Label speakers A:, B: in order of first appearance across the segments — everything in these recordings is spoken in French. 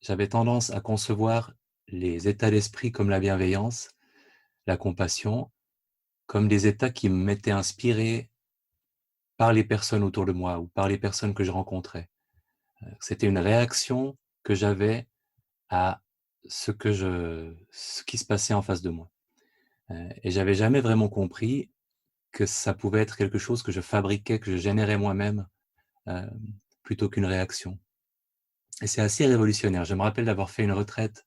A: j'avais tendance à concevoir les états d'esprit comme la bienveillance, la compassion, comme des états qui m'étaient inspirés par les personnes autour de moi ou par les personnes que je rencontrais. C'était une réaction que j'avais à ce qui se passait en face de moi. Et j'avais jamais vraiment compris que ça pouvait être quelque chose que je fabriquais, que je générais moi-même, heu, plutôt qu'une réaction. Et c'est assez révolutionnaire. Je me rappelle d'avoir fait une retraite,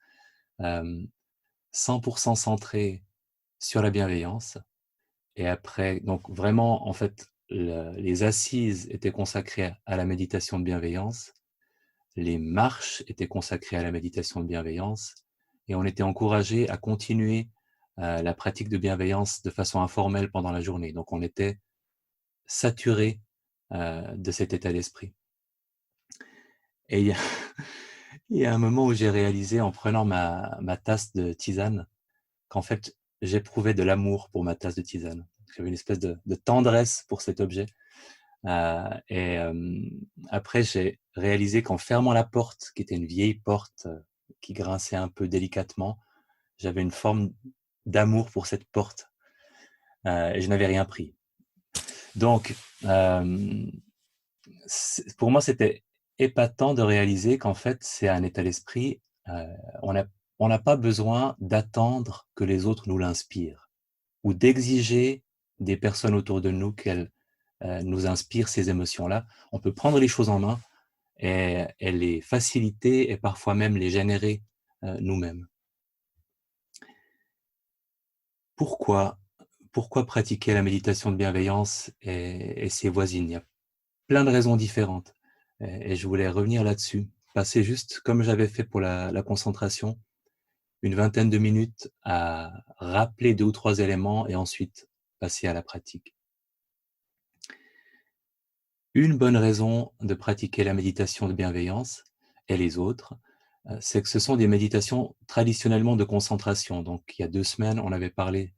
A: hem, 100 centrée sur la bienveillance et après donc vraiment, en fait, les assises étaient consacrées à la méditation de bienveillance, les marches étaient consacrées à la méditation de bienveillance et on était encouragé à continuer, la pratique de bienveillance de façon informelle pendant la journée. Donc on était saturé, de cet état d'esprit et il y a il y a un moment où j'ai réalisé en prenant ma tasse de tisane qu'en fait, j'éprouvais de l'amour pour ma tasse de tisane. J'avais une espèce de tendresse pour cet objet, et après j'ai réalisé qu'en fermant la porte, qui était une vieille porte, qui grinçait un peu délicatement, j'avais une forme d'amour pour cette porte, et je n'avais rien pris. Donc, pour moi, c'était épatant de réaliser qu'en fait, c'est un état d'esprit, on n'a on n'a pas besoin d'attendre que les autres nous l'inspirent ou d'exiger des personnes autour de nous qu'elles, nous inspirent ces émotions-là. On peut prendre les choses en main et les faciliter et parfois même les générer, nous-mêmes. Pourquoi pourquoi pratiquer la méditation de bienveillance et ses voisines? Il y a plein de raisons différentes et je voulais revenir là-dessus. Passer juste comme j'avais fait pour la concentration, une vingtaine de minutes à rappeler 2 ou 3 éléments et ensuite passer à la pratique. Une bonne raison de pratiquer la méditation de bienveillance et les autres, c'est que ce sont des méditations traditionnellement de concentration. Donc il y a 2 semaines, on avait parlé,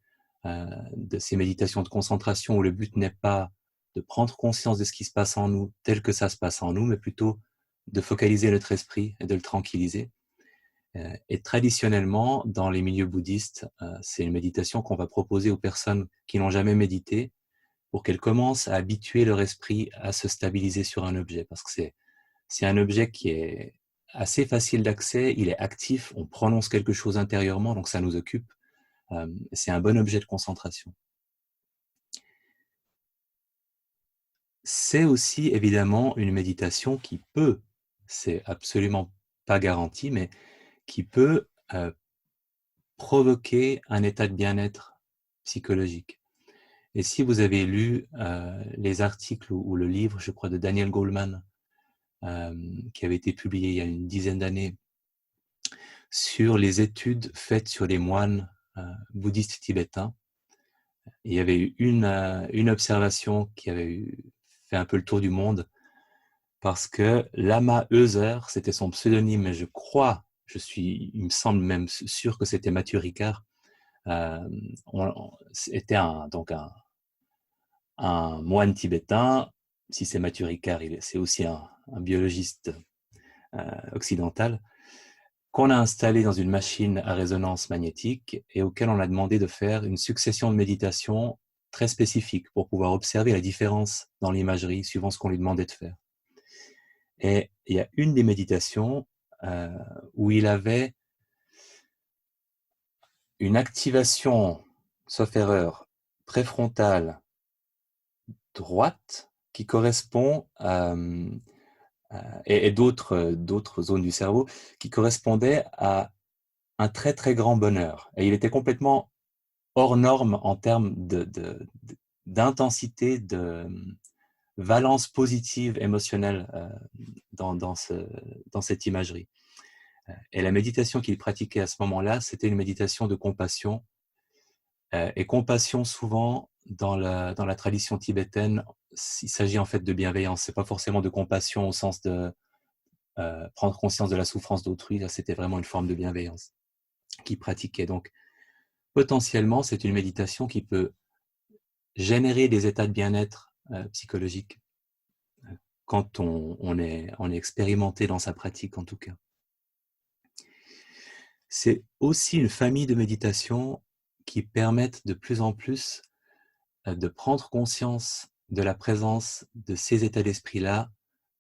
A: de ces méditations de concentration où le but n'est pas de prendre conscience de ce qui se passe en nous tel que ça se passe en nous, mais plutôt de focaliser notre esprit et de le tranquilliser. Et traditionnellement, dans les milieux bouddhistes, c'est une méditation qu'on va proposer aux personnes qui n'ont jamais médité pour qu'elles commencent à habituer leur esprit à se stabiliser sur un objet. Parce que c'est un objet qui est assez facile d'accès, il est actif, on prononce quelque chose intérieurement, donc ça nous occupe. C'est un bon objet de concentration. C'est aussi évidemment une méditation qui peut, c'est absolument pas garanti, mais qui peut, provoquer un état de bien-être psychologique. Et si vous avez lu, les articles ou le livre, je crois, de Daniel Goleman, qui avait été publié il y a une dizaine d'années, sur les études faites sur les moines, bouddhistes tibétains. Il y avait eu une observation qui avait fait un peu le tour du monde, parce que Lama Euser, c'était son pseudonyme, mais il me semble même sûr que c'était Mathieu Ricard, était un moine tibétain. Si c'est Mathieu Ricard, c'est aussi un biologiste occidental, qu'on a installé dans une machine à résonance magnétique et auquel on a demandé de faire une succession de méditations très spécifiques pour pouvoir observer la différence dans l'imagerie suivant ce qu'on lui demandait de faire. Et il y a une des méditations euh, où il avait une activation, sauf erreur, préfrontale droite qui correspond et d'autres zones du cerveau qui correspondaient à un très très grand bonheur. Et il était complètement hors norme en termes d'intensité, de valence positive émotionnelle dans cette imagerie. Et la méditation qu'il pratiquait à ce moment-là, c'était une méditation de compassion. Et compassion, souvent, dans la tradition tibétaine, il s'agit en fait de bienveillance. C'est pas forcément de compassion au sens de prendre conscience de la souffrance d'autrui. Là, c'était vraiment une forme de bienveillance qu'il pratiquait. Donc, potentiellement, c'est une méditation qui peut générer des états de bien-être psychologique quand on est expérimenté dans sa pratique, en tout cas. C'est aussi une famille de méditations qui permettent de plus en plus de prendre conscience de la présence de ces états d'esprit-là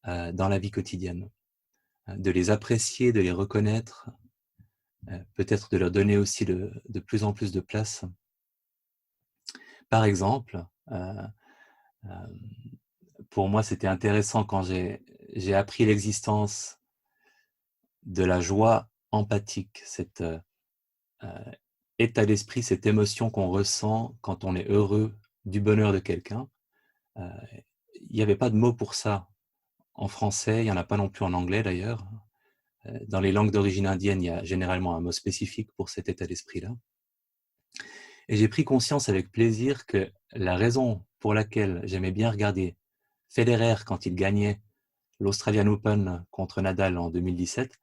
A: dans la vie quotidienne, de les apprécier, de les reconnaître, peut-être de leur donner aussi de plus en plus de place. Par exemple, pour moi, c'était intéressant quand j'ai appris l'existence de la joie empathique, cet état d'esprit, cette émotion qu'on ressent quand on est heureux du bonheur de quelqu'un. Il n'y avait pas de mot pour ça en français, il n'y en a pas non plus en anglais d'ailleurs. Dans les langues d'origine indienne, il y a généralement un mot spécifique pour cet état d'esprit-là. Et j'ai pris conscience avec plaisir que la raison pour laquelle j'aimais bien regarder Federer quand il gagnait l'Australian Open contre Nadal en 2017,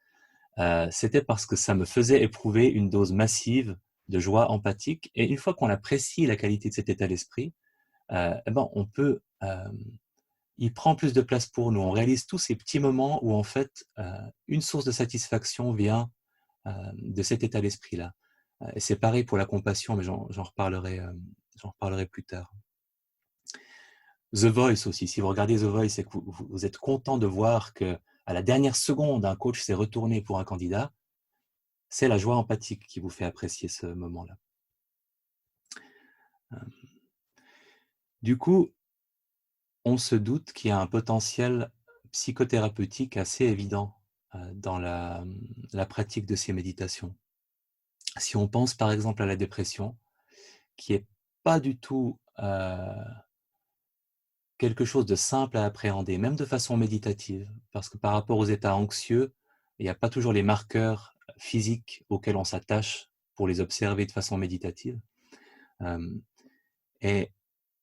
A: c'était parce que ça me faisait éprouver une dose massive de joie empathique. Et une fois qu'on apprécie la qualité de cet état d'esprit, on peut, il prend plus de place pour nous. On réalise tous ces petits moments où en fait, une source de satisfaction vient de cet état d'esprit-là. Et c'est pareil pour la compassion, mais j'en reparlerai plus tard. The Voice aussi, si vous regardez The Voice et que vous êtes content de voir que à la dernière seconde, un coach s'est retourné pour un candidat, c'est la joie empathique qui vous fait apprécier ce moment-là. Du coup, on se doute qu'il y a un potentiel psychothérapeutique assez évident dans la pratique de ces méditations. Si on pense par exemple à la dépression, qui n'est pas du tout quelque chose de simple à appréhender, même de façon méditative, parce que par rapport aux états anxieux, il n'y a pas toujours les marqueurs physiques auxquels on s'attache pour les observer de façon méditative. Et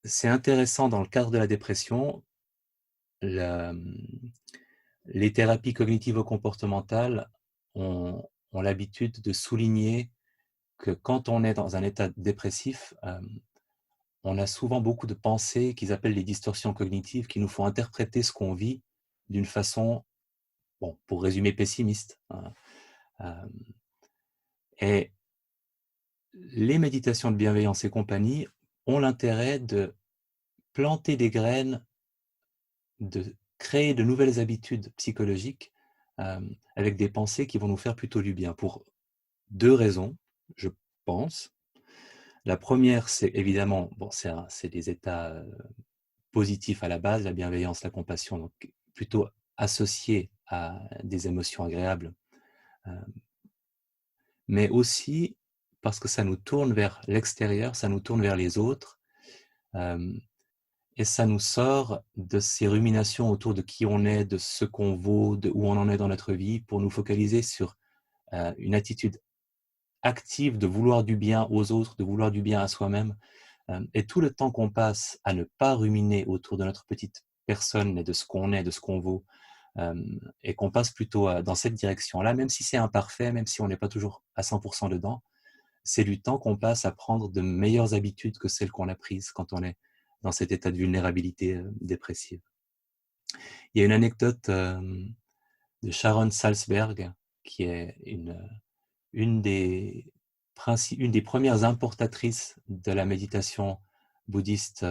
A: c'est intéressant dans le cadre de la dépression, les thérapies cognitivo-comportementales ont l'habitude de souligner que quand on est dans un état dépressif, on a souvent beaucoup de pensées qu'ils appellent les distorsions cognitives qui nous font interpréter ce qu'on vit d'une façon, bon, pour résumer, pessimiste. Et les méditations de bienveillance et compagnie ont l'intérêt de planter des graines, de créer de nouvelles habitudes psychologiques avec des pensées qui vont nous faire plutôt du bien, pour deux raisons, je pense. La première, c'est évidemment, bon, c'est des états positifs à la base, la bienveillance, la compassion, donc plutôt associés à des émotions agréables, mais aussi parce que ça nous tourne vers l'extérieur, ça nous tourne vers les autres, et ça nous sort de ces ruminations autour de qui on est, de ce qu'on vaut, de où on en est dans notre vie, pour nous focaliser sur une attitude active de vouloir du bien aux autres, de vouloir du bien à soi-même. Et tout le temps qu'on passe à ne pas ruminer autour de notre petite personne et de ce qu'on est, de ce qu'on vaut, et qu'on passe plutôt dans cette direction-là, même si c'est imparfait, même si on n'est pas toujours à 100% dedans, c'est du temps qu'on passe à prendre de meilleures habitudes que celles qu'on a prises quand on est dans cet état de vulnérabilité dépressive. Il y a une anecdote de Sharon Salzberg, qui est une des premières importatrices de la méditation bouddhiste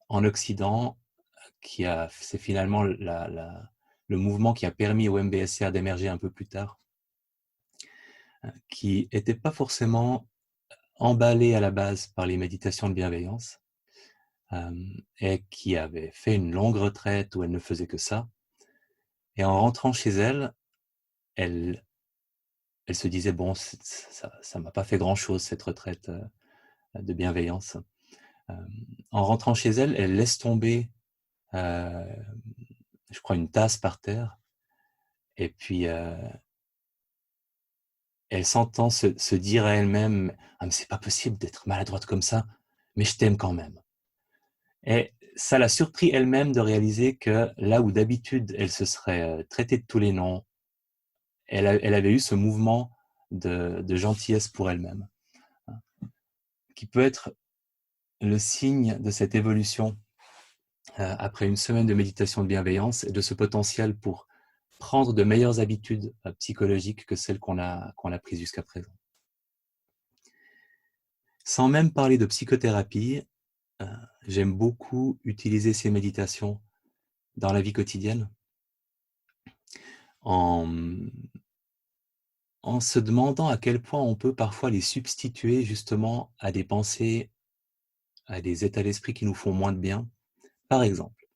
A: en Occident, c'est finalement le mouvement qui a permis au MBSR d'émerger un peu plus tard, qui n'était pas forcément emballé à la base par les méditations de bienveillance, et qui avait fait une longue retraite où elle ne faisait que ça. Et en rentrant chez elle, elle se disait, bon, ça ne m'a pas fait grand-chose, cette retraite de bienveillance. En rentrant chez elle, elle laisse tomber, je crois, une tasse par terre, et puis elle s'entend se dire à elle-même, ah, mais c'est pas possible d'être maladroite comme ça, mais je t'aime quand même. Et ça l'a surpris elle-même de réaliser que là où d'habitude elle se serait traitée de tous les noms, elle avait eu ce mouvement de gentillesse pour elle-même, qui peut être le signe de cette évolution après une semaine de méditation de bienveillance et de ce potentiel pour prendre de meilleures habitudes psychologiques que celles qu'on a prises jusqu'à présent. Sans même parler de psychothérapie, j'aime beaucoup utiliser ces méditations dans la vie quotidienne en se demandant à quel point on peut parfois les substituer justement à des pensées, à des états d'esprit qui nous font moins de bien. Par exemple,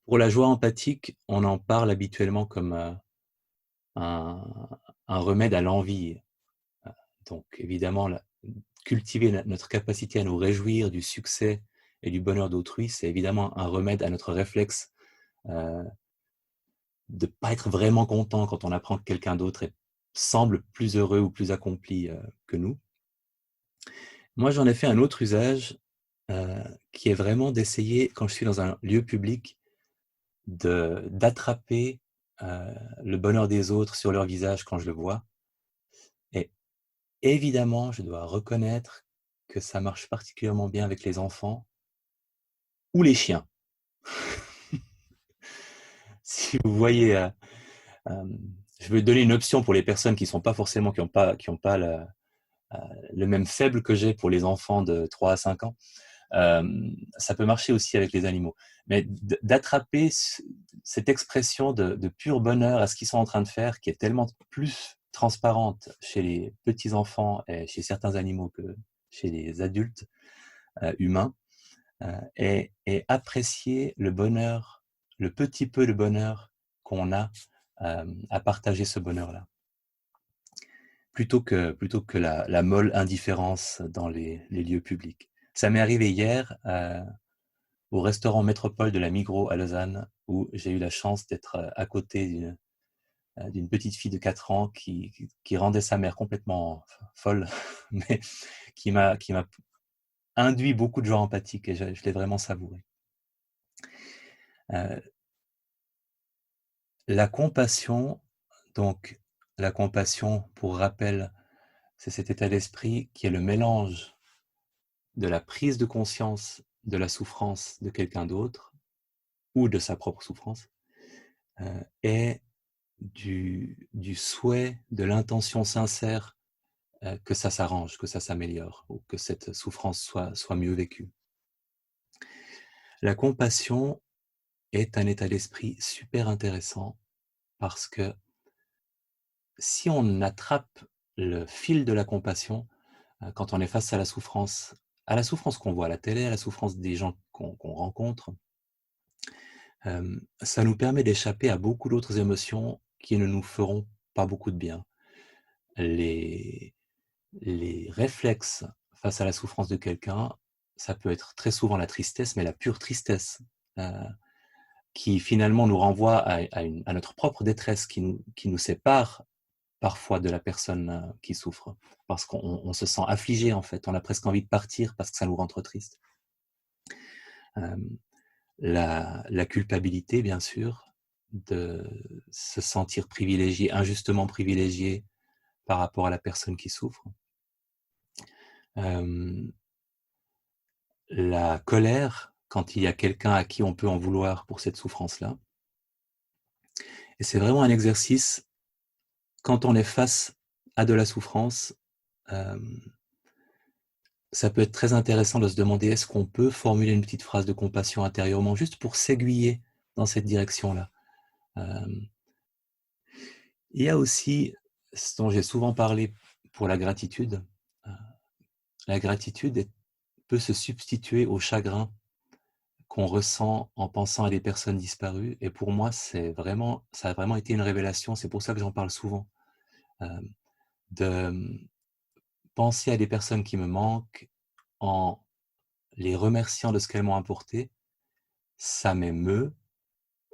A: pour la joie empathique, on en parle habituellement comme un remède à l'envie. Donc évidemment, cultiver notre capacité à nous réjouir du succès et du bonheur d'autrui, c'est évidemment un remède à notre réflexe de ne pas être vraiment content quand on apprend que quelqu'un d'autre semble plus heureux ou plus accompli que nous. Moi, j'en ai fait un autre usage qui est vraiment d'essayer, quand je suis dans un lieu public, d'attraper le bonheur des autres sur leur visage quand je le vois. Et évidemment, je dois reconnaître que ça marche particulièrement bien avec les enfants ou les chiens. Si vous voyez, je vais donner une option pour les personnes qui n'ont pas le même faible que j'ai pour les enfants de 3 à 5 ans. Ça peut marcher aussi avec les animaux. Mais d'attraper cette expression de pur bonheur à ce qu'ils sont en train de faire, qui est tellement plus transparente chez les petits-enfants et chez certains animaux que chez les adultes humains, et apprécier le bonheur, le petit peu de bonheur qu'on a à partager ce bonheur-là. Plutôt que la molle indifférence dans les lieux publics. Ça m'est arrivé hier au restaurant Métropole de la Migros à Lausanne, où j'ai eu la chance d'être à côté d'une petite fille de 4 ans qui rendait sa mère complètement folle, mais qui m'a induit beaucoup de joie empathique et je l'ai vraiment savouré. La compassion, donc la compassion, pour rappel, c'est cet état d'esprit qui est le mélange de la prise de conscience de la souffrance de quelqu'un d'autre ou de sa propre souffrance et du souhait, de l'intention sincère que ça s'arrange, que ça s'améliore ou que cette souffrance soit mieux vécue. La compassion est un état d'esprit super intéressant parce que si on attrape le fil de la compassion, quand on est face à la souffrance qu'on voit à la télé, à la souffrance des gens qu'on rencontre, ça nous permet d'échapper à beaucoup d'autres émotions qui ne nous feront pas beaucoup de bien. Les réflexes face à la souffrance de quelqu'un, ça peut être très souvent la tristesse, mais la pure tristesse, qui finalement nous renvoie à notre propre détresse, qui nous sépare parfois de la personne qui souffre, parce qu'on se sent affligé en fait, on a presque envie de partir parce que ça nous rend trop triste. La culpabilité, bien sûr, de se sentir privilégié, injustement privilégié par rapport à la personne qui souffre. La colère, quand il y a quelqu'un à qui on peut en vouloir pour cette souffrance-là. Et c'est vraiment un exercice, quand on est face à de la souffrance, ça peut être très intéressant de se demander est-ce qu'on peut formuler une petite phrase de compassion intérieurement, juste pour s'aiguiller dans cette direction-là. Il y a aussi, ce dont j'ai souvent parlé pour la gratitude. La gratitude peut se substituer au chagrin qu'on ressent en pensant à des personnes disparues. Et pour moi, ça a vraiment été une révélation. C'est pour ça que j'en parle souvent. De penser à des personnes qui me manquent en les remerciant de ce qu'elles m'ont apporté, ça m'émeut,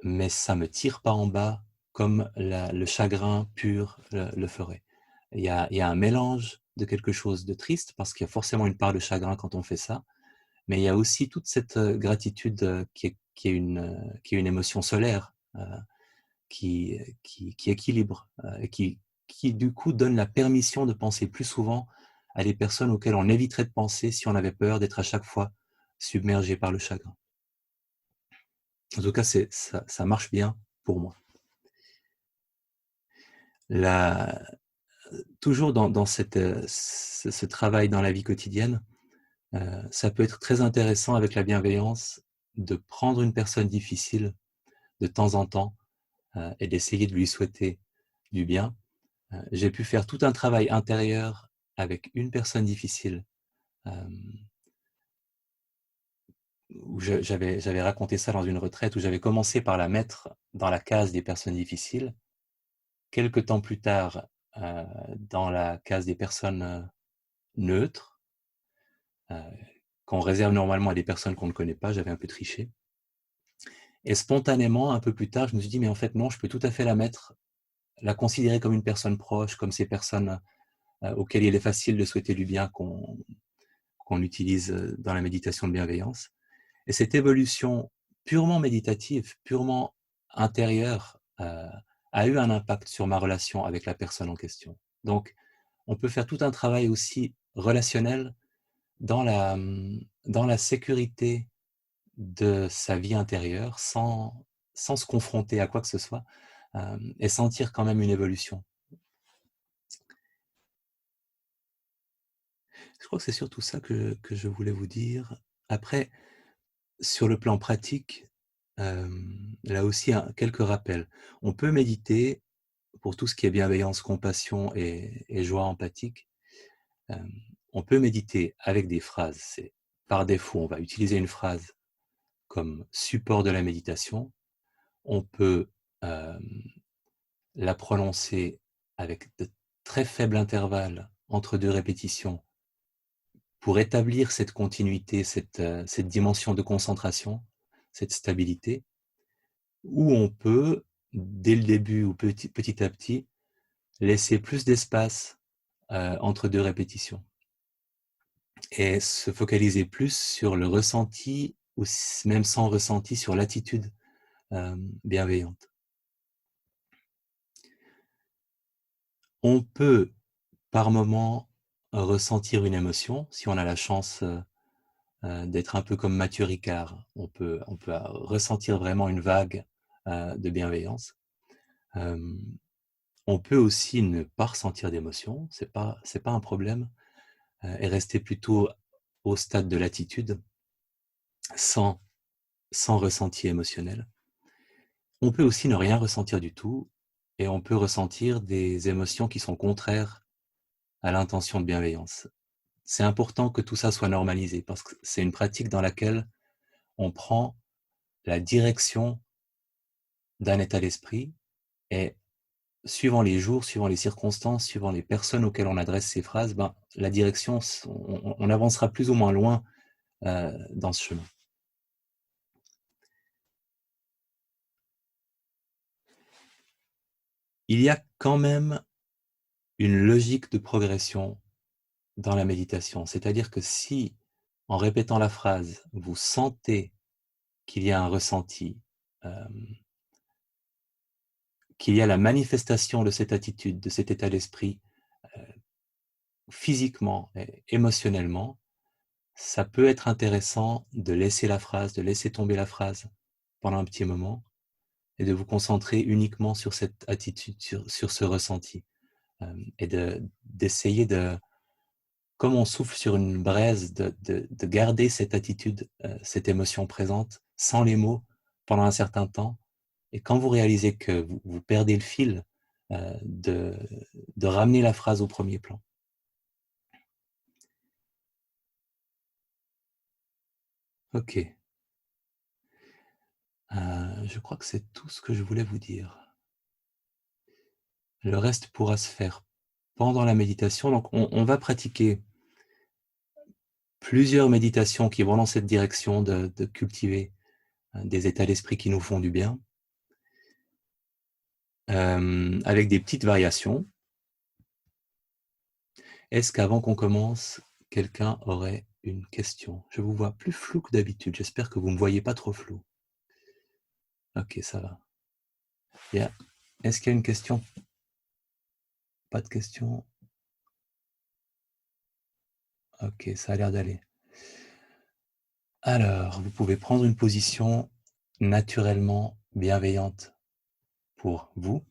A: mais ça me tire pas en bas comme le chagrin pur le ferait. Il y a un mélange de quelque chose de triste, parce qu'il y a forcément une part de chagrin quand on fait ça, mais il y a aussi toute cette gratitude qui est une émotion solaire, qui équilibre, et qui du coup donne la permission de penser plus souvent à des personnes auxquelles on éviterait de penser si on avait peur d'être à chaque fois submergé par le chagrin. En tout cas, ça marche bien pour moi. La toujours dans cette, ce travail dans la vie quotidienne, ça peut être très intéressant avec la bienveillance de prendre une personne difficile de temps en temps, et d'essayer de lui souhaiter du bien. J'ai pu faire tout un travail intérieur avec une personne difficile, hem, où j'avais raconté ça dans une retraite où j'avais commencé par la mettre dans la case des personnes difficiles. Quelque temps plus tard, dans la case des personnes, neutres, heu, qu'on réserve normalement à des personnes qu'on ne connaît pas, j'avais un peu triché et spontanément, un peu plus tard, je me suis dit: «Mais en fait non, je peux tout à fait la considérer comme une personne proche, comme ces personnes, auxquelles il est facile de souhaiter du bien qu'on utilise, dans la méditation de bienveillance». Et cette évolution purement méditative, purement intérieure, a eu un impact sur ma relation avec la personne en question. Donc on peut faire tout un travail aussi relationnel dans la sécurité de sa vie intérieure sans se confronter à quoi que ce soit, et sentir quand même une évolution. Je crois que c'est surtout ça que je voulais vous dire. Après, sur le plan pratique, là aussi, quelques rappels. On peut méditer pour tout ce qui est bienveillance, compassion et joie empathique. Hem, on peut méditer avec des phrases. C'est par défaut, on va utiliser une phrase comme support de la méditation. On peut, hem, la prononcer avec de très faibles intervalles entre 2 répétitions pour établir cette continuité, cette dimension de concentration, cette stabilité. Ou on peut, dès le début ou petit à petit, laisser plus d'espace, entre 2 répétitions et se focaliser plus sur le ressenti ou même sans ressenti, sur l'attitude, bienveillante. On peut, par moment, ressentir une émotion, si on a la chance, d'être un peu comme Mathieu Ricard. On peut ressentir vraiment une vague, de bienveillance. Hem, on peut aussi ne pas ressentir d'émotion, c'est pas un problème, et rester plutôt au stade de l'attitude, sans sans ressenti émotionnel. On peut aussi ne rien ressentir du tout et on peut ressentir des émotions qui sont contraires à l'intention de bienveillance. C'est important que tout ça soit normalisé parce que c'est une pratique dans laquelle on prend la direction d'un état d'esprit et suivant les jours, suivant les circonstances, suivant les personnes auxquelles on adresse ces phrases, ben, la direction, on avancera plus ou moins loin, dans ce chemin. Il y a quand même une logique de progression dans la méditation. C'est-à-dire que si, en répétant la phrase, vous sentez qu'il y a un ressenti, hem, qu'il y a la manifestation de cette attitude, de cet état d'esprit, physiquement et émotionnellement, ça peut être intéressant de laisser la phrase, de laisser tomber la phrase pendant un petit moment et de vous concentrer uniquement sur cette attitude, sur ce ressenti, et d'essayer de comme on souffle sur une braise, de garder cette attitude, cette émotion présente, sans les mots, pendant un certain temps et quand vous réalisez que vous perdez le fil, de ramener la phrase au premier plan. OK, je crois que c'est tout ce que je voulais vous dire. Le reste pourra se faire pendant la méditation, donc on va pratiquer plusieurs méditations qui vont dans cette direction de cultiver, des états d'esprit qui nous font du bien, avec des petites variations. Est-ce qu'avant qu'on commence, quelqu'un aurait une question? Je vous vois plus flou que d'habitude, j'espère que vous ne me voyez pas trop flou. OK, ça va. Bien. Est-ce qu'il y a une question? Pas de question? OK, ça a l'air d'aller. Alors, vous pouvez prendre une position naturellement bienveillante pour vous.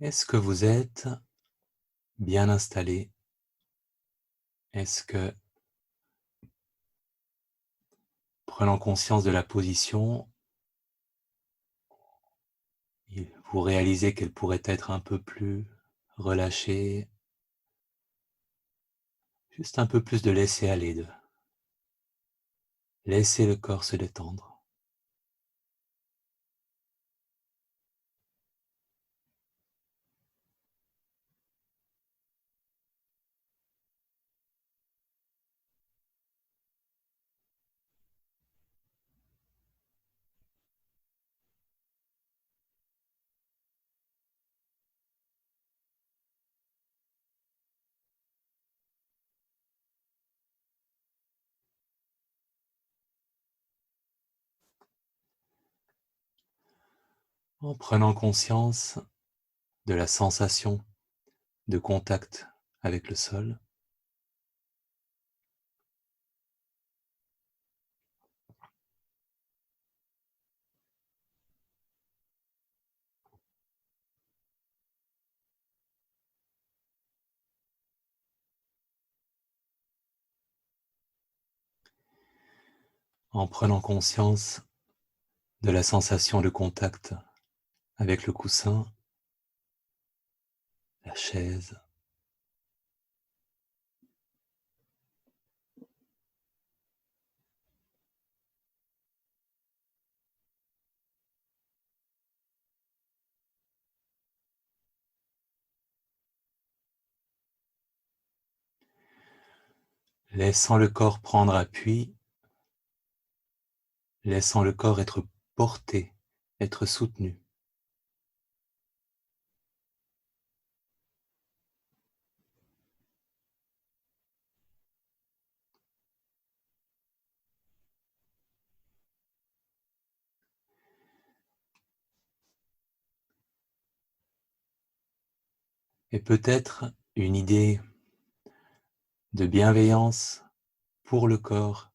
A: Est-ce que vous êtes bien installé? Est-ce que, prenant conscience de la position, vous réalisez qu'elle pourrait être un peu plus relâchée, juste un peu plus de laisser aller, de laisser le corps se détendre? En prenant conscience de la sensation de contact avec le sol, en prenant conscience de la sensation de contact avec le coussin, la chaise, laissant le corps prendre appui, laissant le corps être porté, être soutenu. Et peut-être une idée de bienveillance pour le corps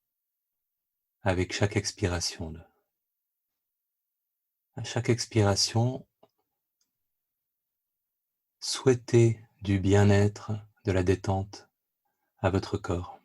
A: avec chaque expiration. À chaque expiration, souhaitez du bien-être, de la détente à votre corps.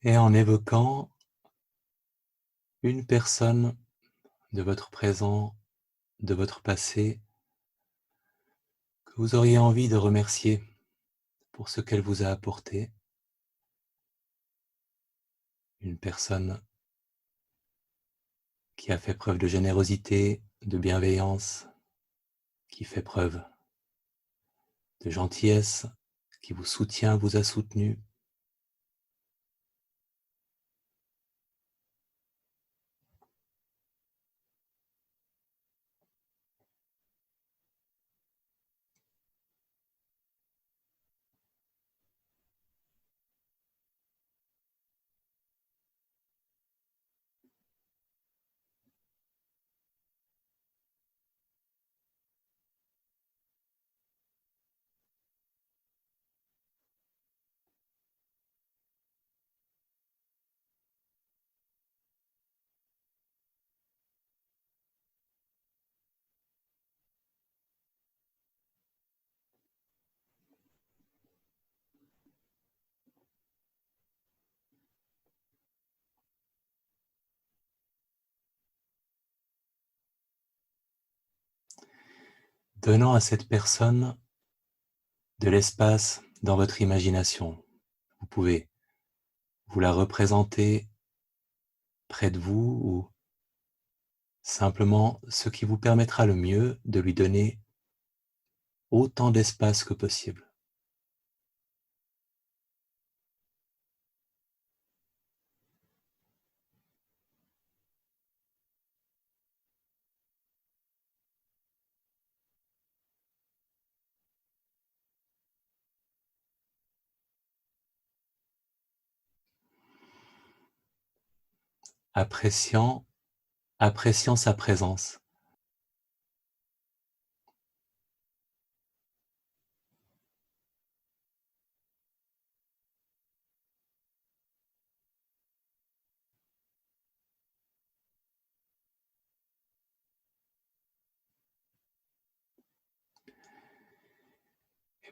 A: Et en évoquant une personne de votre présent, de votre passé, que vous auriez envie de remercier pour ce qu'elle vous a apporté, une personne qui a fait preuve de générosité, de bienveillance, qui fait preuve de gentillesse, qui vous soutient, vous a soutenu. donnant à cette personne de l'espace dans votre imagination. Vous pouvez vous la représenter près de vous ou simplement ce qui vous permettra le mieux de lui donner autant d'espace que possible. Appréciant, appréciant sa présence.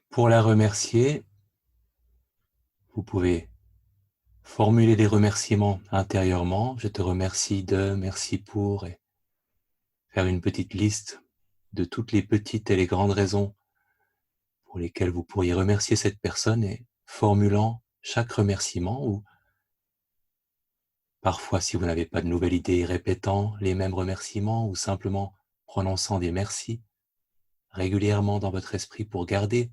A: Pour la remercier, vous pouvez formuler des remerciements intérieurement. Je te remercie de, merci pour, et faire une petite liste de toutes les petites et les grandes raisons pour lesquelles vous pourriez remercier cette personne et formulant chaque remerciement ou parfois, si vous n'avez pas de nouvelle idée, répétant les mêmes remerciements ou simplement prononçant des merci régulièrement dans votre esprit pour garder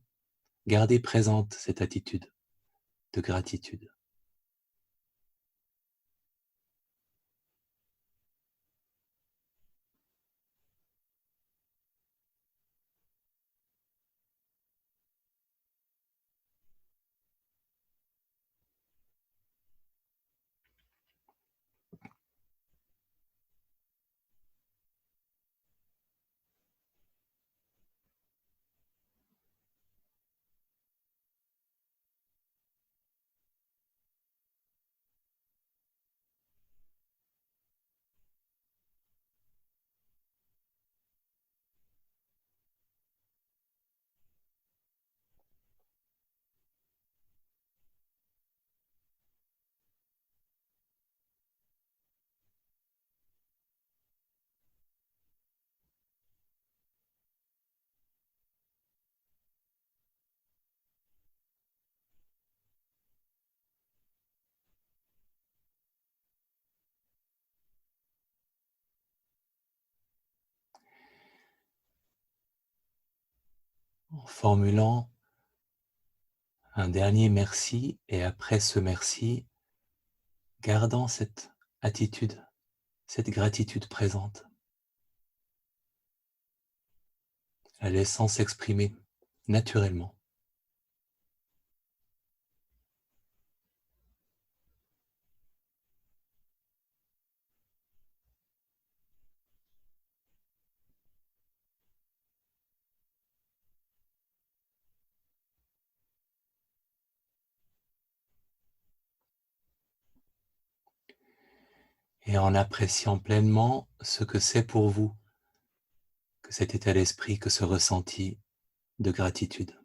A: présente cette attitude de gratitude. En formulant un dernier merci et après ce merci, gardant cette attitude, cette gratitude présente, la laissant s'exprimer naturellement. Et en appréciant pleinement ce que c'est pour vous, que cet état d'esprit, que ce ressenti de gratitude.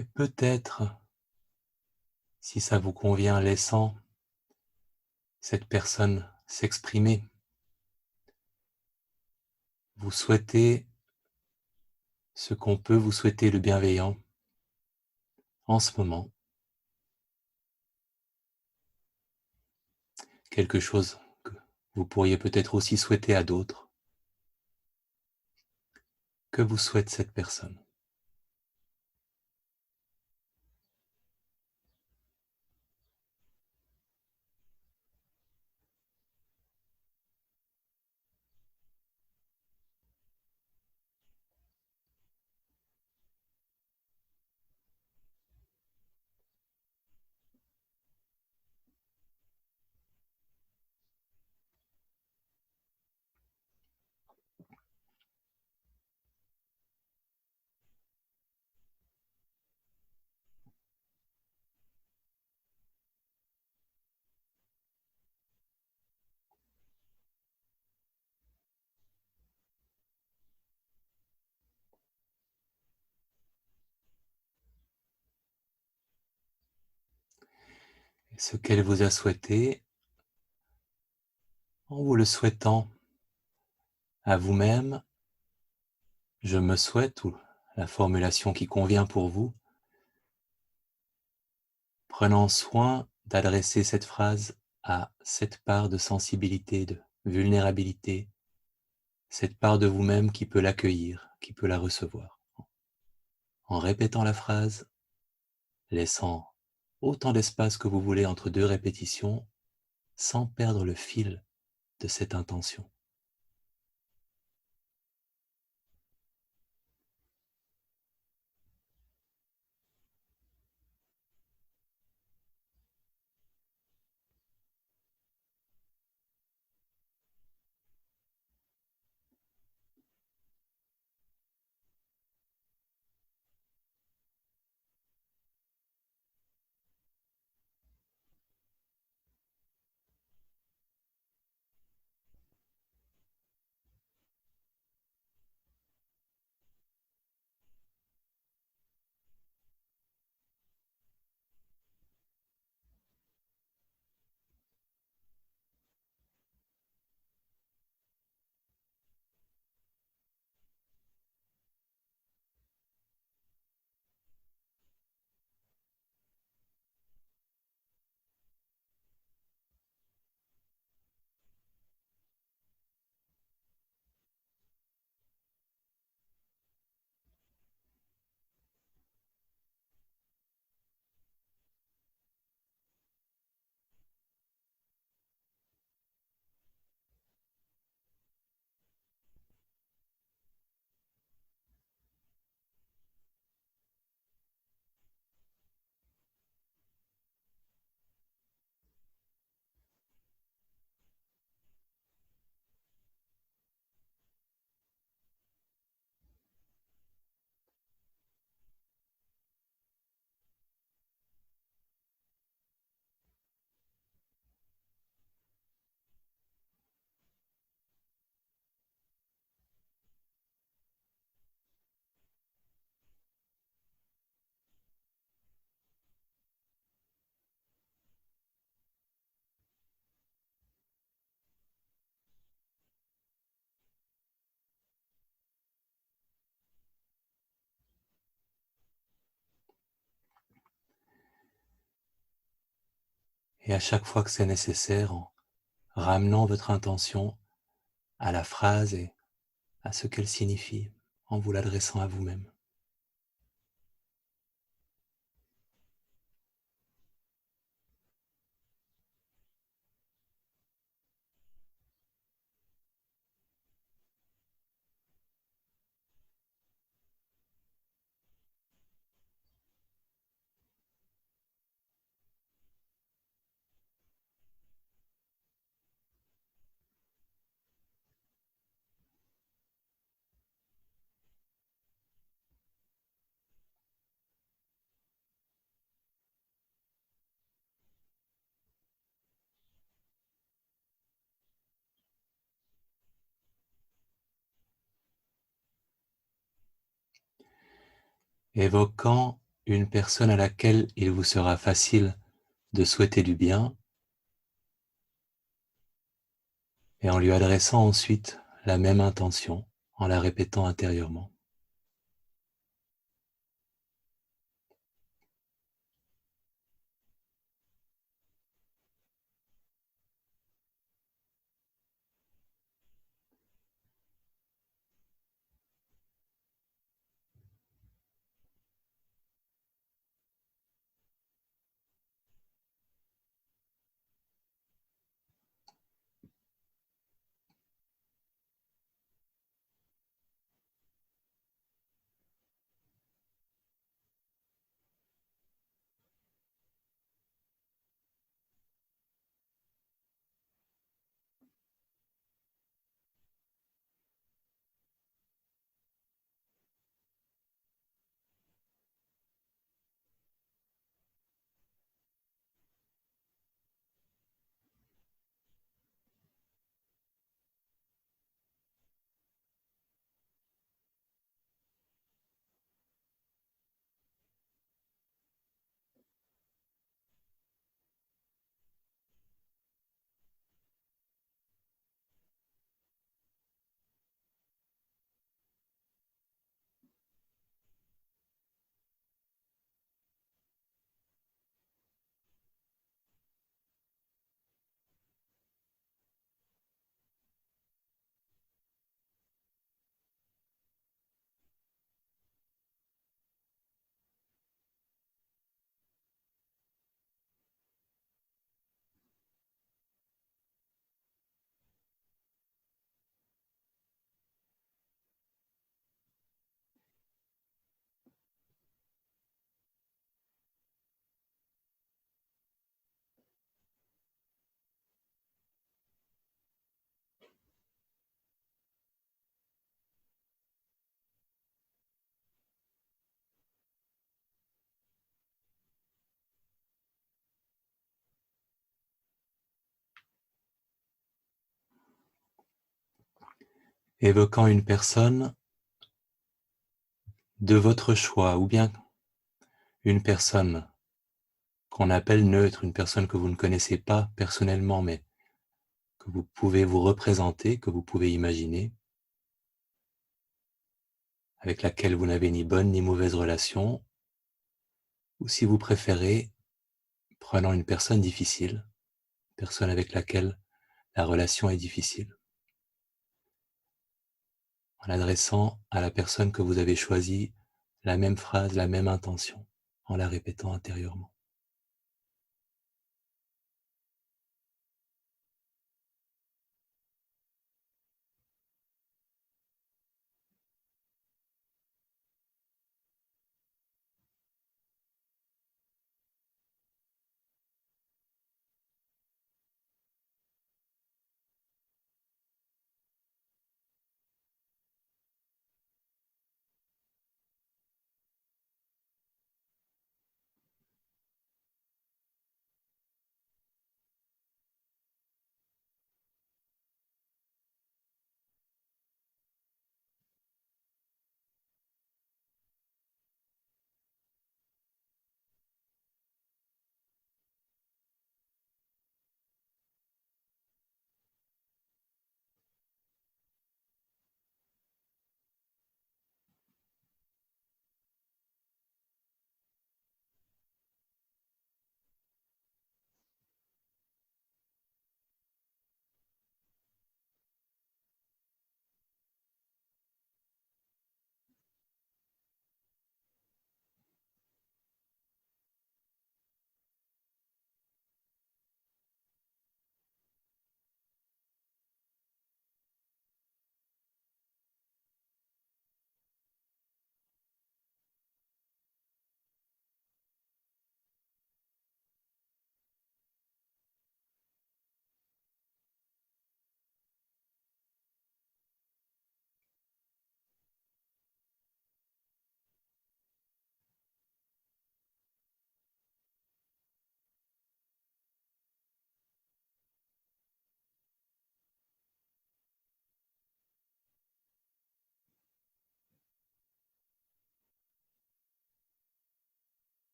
A: Et peut-être, si ça vous convient, laissant cette personne s'exprimer, vous souhaitez ce qu'on peut vous souhaiter le bienveillant en ce moment, quelque chose que vous pourriez peut-être aussi souhaiter à d'autres. Que vous souhaite cette personne? ce qu'elle vous a souhaité, en vous le souhaitant à vous-même, je me souhaite, ou la formulation qui convient pour vous, prenant soin d'adresser cette phrase à cette part de sensibilité, de vulnérabilité, cette part de vous-même qui peut l'accueillir, qui peut la recevoir. En répétant la phrase, laissant autant d'espace que vous voulez entre deux répétitions, sans perdre le fil de cette intention. Et à chaque fois que c'est nécessaire, en ramenant votre intention à la phrase et à ce qu'elle signifie, en vous l'adressant à vous-même. Évoquant une personne à laquelle il vous sera facile de souhaiter du bien, et en lui adressant ensuite la même intention, en la répétant intérieurement. évoquant une personne de votre choix ou bien une personne qu'on appelle neutre, une personne que vous ne connaissez pas personnellement, mais que vous pouvez vous représenter, que vous pouvez imaginer, avec laquelle vous n'avez ni bonne ni mauvaise relation, ou si vous préférez, prenant une personne difficile, une personne avec laquelle la relation est difficile, en adressant à la personne que vous avez choisie la même phrase, la même intention, en la répétant intérieurement.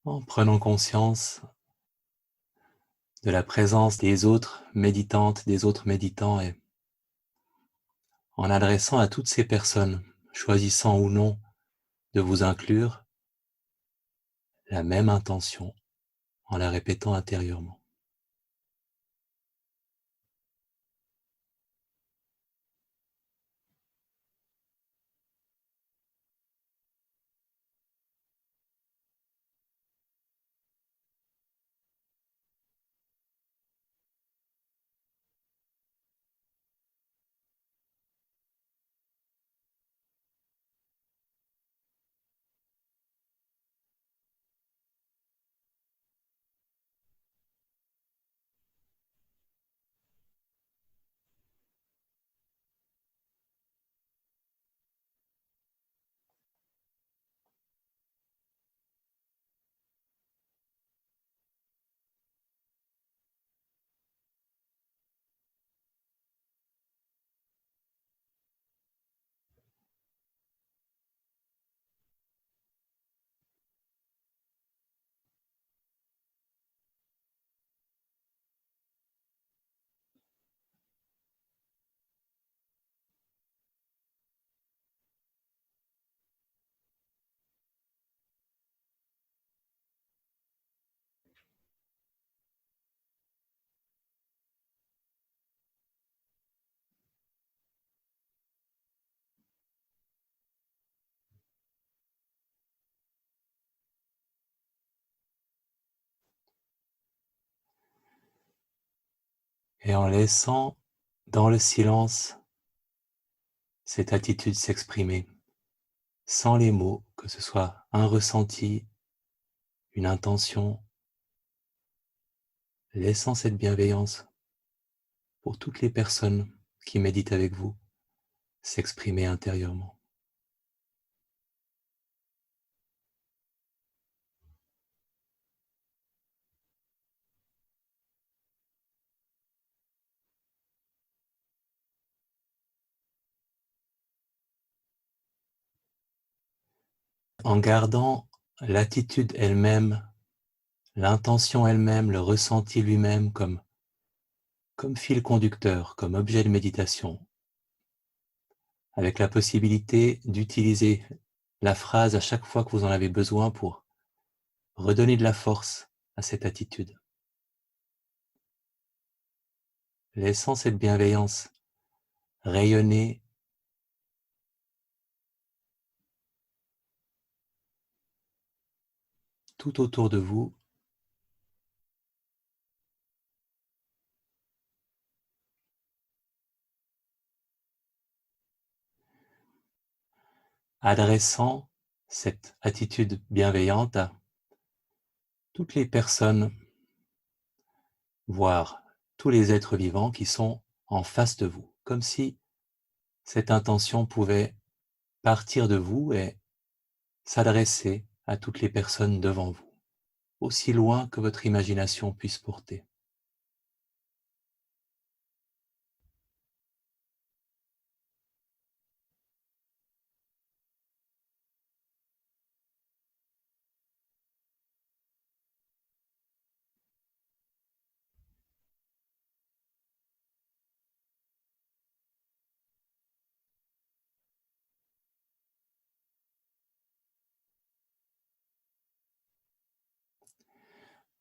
A: En prenant conscience de la présence des autres méditantes, des autres méditants, et en adressant à toutes ces personnes, choisissant ou non de vous inclure, la même intention, en la répétant intérieurement. Et en laissant dans le silence cette attitude s'exprimer, sans les mots, que ce soit un ressenti, une intention, laissant cette bienveillance pour toutes les personnes qui médite avec vous s'exprimer intérieurement. En gardant l'attitude elle-même, l'intention elle-même, le ressenti lui-même comme fil conducteur, comme objet de méditation, avec la possibilité d'utiliser la phrase à chaque fois que vous en avez besoin pour redonner de la force à cette attitude. Laissant cette bienveillance rayonner tout autour de vous, adressant cette attitude bienveillante à toutes les personnes, voire tous les êtres vivants qui sont en face de vous, comme si cette intention pouvait partir de vous et s'adresser à toutes les personnes devant vous, aussi loin que votre imagination puisse porter.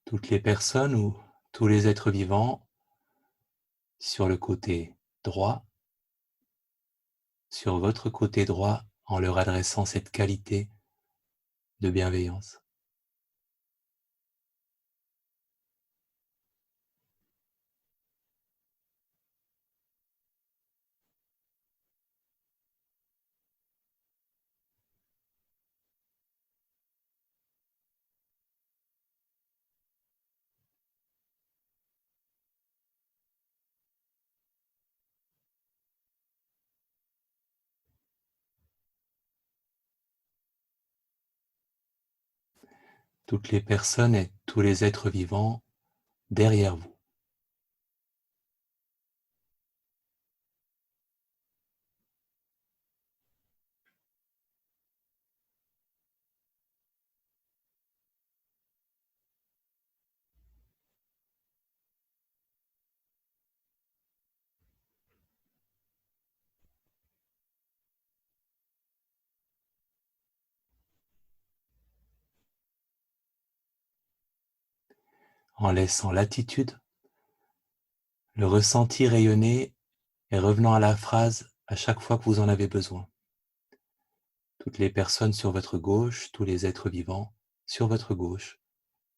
A: Toutes les personnes ou tous les êtres vivants sur le côté droit, sur votre côté droit, en leur adressant cette qualité de bienveillance. Toutes les personnes et tous les êtres vivants derrière vous. En laissant l'attitude, le ressenti rayonner et revenant à la phrase à chaque fois que vous en avez besoin. Toutes les personnes sur votre gauche, tous les êtres vivants sur votre gauche,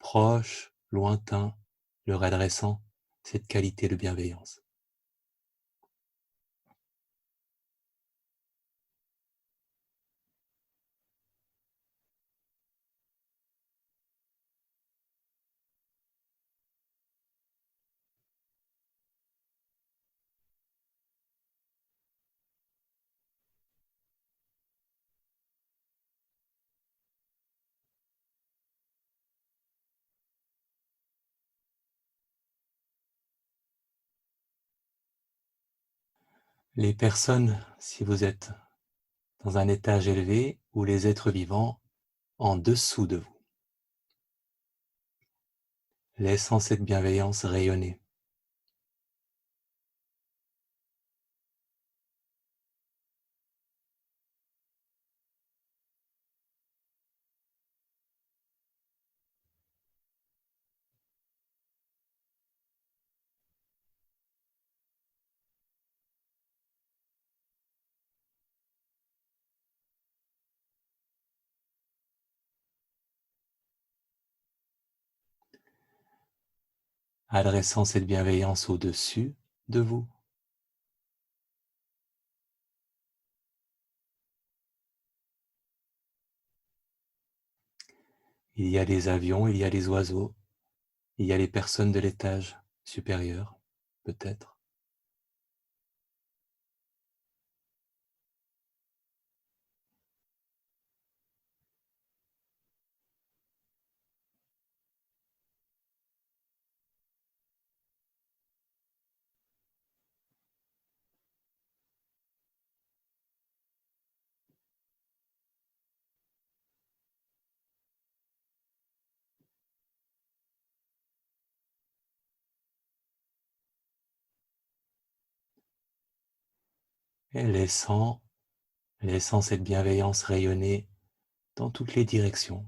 A: proches, lointains, leur adressant cette qualité de bienveillance. Les personnes, si vous êtes dans un étage élevé, ou les êtres vivants en dessous de vous, laissant cette bienveillance rayonner. Adressant cette bienveillance au-dessus de vous. Il y a des avions, il y a des oiseaux, il y a les personnes de l'étage supérieur, peut-être. et laissant cette bienveillance rayonner dans toutes les directions.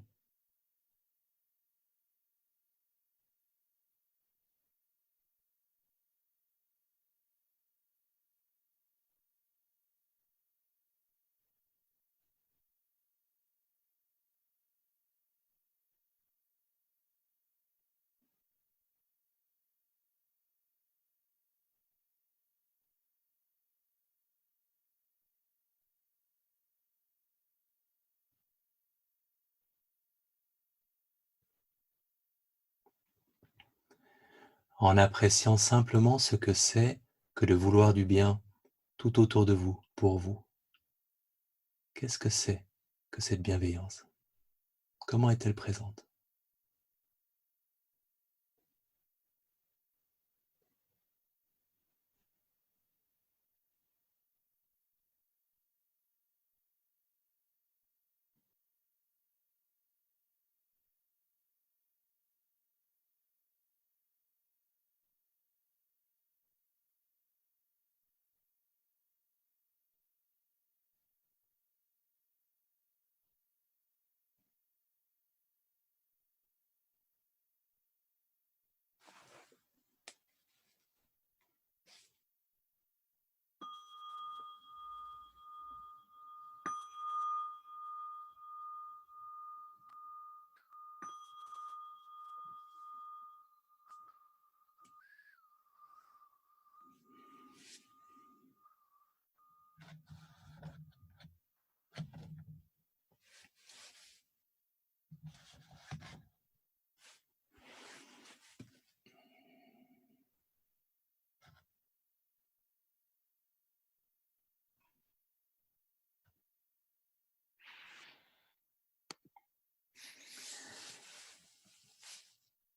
A: En appréciant simplement ce que c'est que de vouloir du bien tout autour de vous, pour vous. Qu'est-ce que c'est que cette bienveillance? Comment est-elle présente?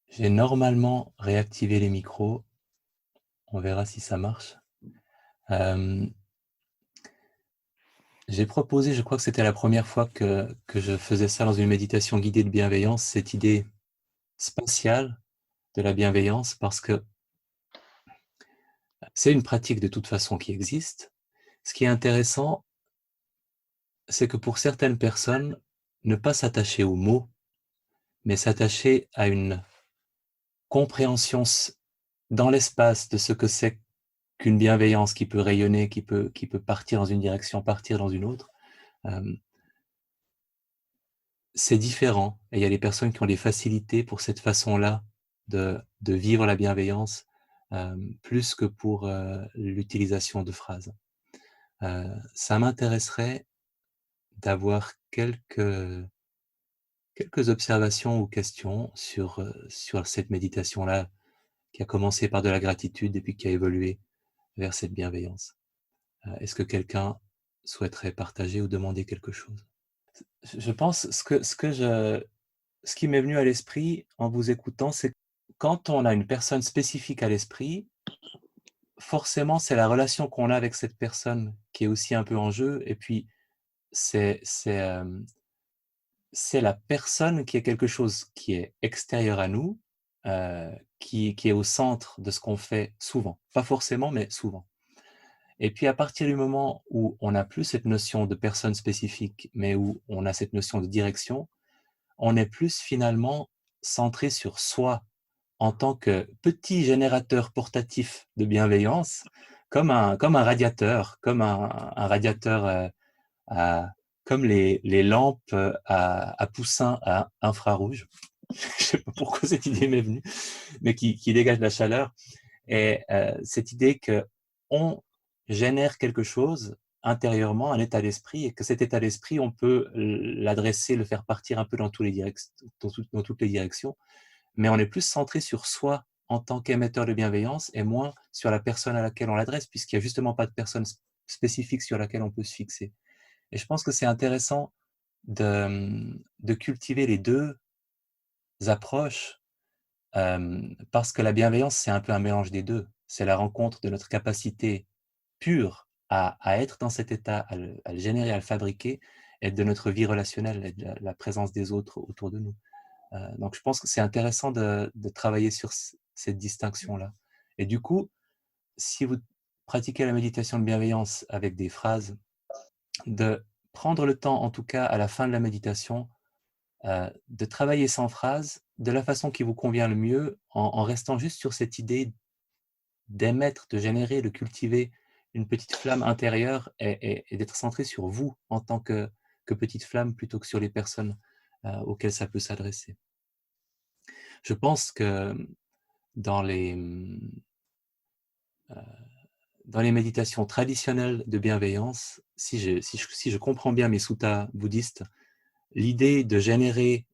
A: J'ai normalement réactivé les micros, on verra si ça marche. J'ai proposé, je crois que c'était la première fois que je faisais ça dans une méditation guidée de bienveillance, cette idée spatiale de la bienveillance, parce que c'est une pratique de toute façon qui existe. Ce qui est intéressant, c'est que pour certaines personnes, ne pas s'attacher aux mots, mais s'attacher à une compréhension dans l'espace de ce que c'est qu'une bienveillance qui peut rayonner, qui peut partir dans une direction, partir dans une autre, c'est différent. Et il y a des personnes qui ont des facilités pour cette façon-là de vivre la bienveillance, plus que pour l'utilisation de phrases. Ça m'intéresserait d'avoir quelques observations ou questions sur cette méditation-là, qui a commencé par de la gratitude et puis qui a évolué vers cette bienveillance. Est-ce que quelqu'un souhaiterait partager ou demander quelque chose? Je pense ce qui m'est venu à l'esprit en vous écoutant, c'est quand on a une personne spécifique à l'esprit, forcément, c'est la relation qu'on a avec cette personne qui est aussi un peu en jeu et puis c'est c'est, hem, c'est la personne qui est quelque chose qui est extérieur à nous, qui est au centre de ce qu'on fait souvent. Pas forcément, mais souvent. Et puis à partir du moment où on n'a plus cette notion de personne spécifique, mais où on a cette notion de direction, on est plus finalement centré sur soi en tant que petit générateur portatif de bienveillance, comme un radiateur, comme un radiateur, à comme les lampes, à poussins à infrarouge. Je sais pas pourquoi cette idée m'est venue, mais qui dégage de la chaleur et cette idée qu'on génère quelque chose intérieurement, un état d'esprit et que cet état d'esprit, on peut l'adresser, le faire partir un peu dans tous les dans toutes les directions, mais on est plus centré sur soi en tant qu'émetteur de bienveillance et moins sur la personne à laquelle on l'adresse, puisqu'il y a justement pas de personne spécifique sur laquelle on peut se fixer. Et je pense que c'est intéressant de cultiver les 2 approches, parce que la bienveillance, c'est un peu un mélange des 2. C'est la rencontre de notre capacité pure à être dans cet état, à le générer, à le fabriquer et de notre vie relationnelle et de la présence des autres autour de nous. Donc je pense que c'est intéressant de travailler sur cette distinction-là. Et du coup, si vous pratiquer la méditation de bienveillance avec des phrases, de prendre le temps, en tout cas à la fin de la méditation, de travailler sans phrase, de la façon qui vous convient le mieux, en restant juste sur cette idée d'émettre, de générer, de cultiver une petite flamme intérieure et d'être centré sur vous en tant que petite flamme plutôt que sur les personnes, auxquelles ça peut s'adresser. Je pense que dans les, dans les méditations traditionnelles de bienveillance, si je comprends bien mes suttas bouddhistes, l'idée de générer,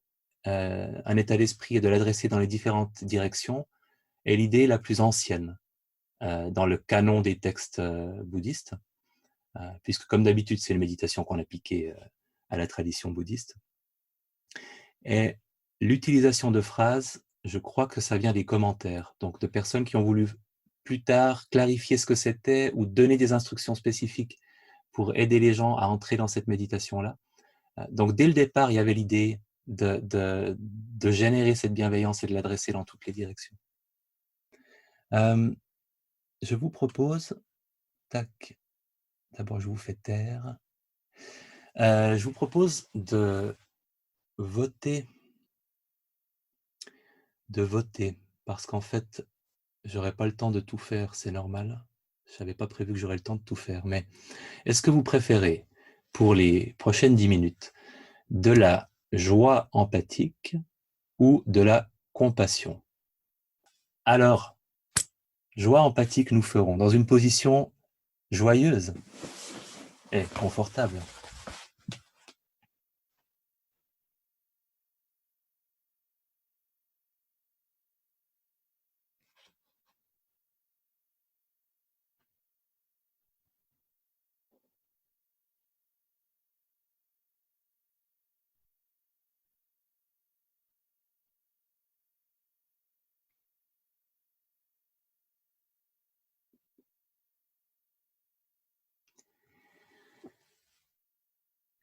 A: un état d'esprit et de l'adresser dans les différentes directions est l'idée la plus ancienne, dans le canon des textes, bouddhistes, puisque comme d'habitude, c'est une méditation qu'on a piquée, à la tradition bouddhiste. Et l'utilisation de phrases, je crois que ça vient des commentaires, donc de personnes qui ont voulu plus tard clarifier ce que c'était ou donner des instructions spécifiques pour aider les gens à entrer dans cette méditation-là. Donc dès le départ, il y avait l'idée de générer cette bienveillance et de l'adresser dans toutes les directions. Je vous propose, tac, d'abord je vous fais taire. Je vous propose de voter, parce qu'en fait, j'aurais pas le temps de tout faire, c'est normal. Je n'avais pas prévu que j'aurais le temps de tout faire, mais est-ce que vous préférez, pour les prochaines 10 minutes, de la joie empathique ou de la compassion? Alors, joie empathique, nous ferons dans une position joyeuse et confortable.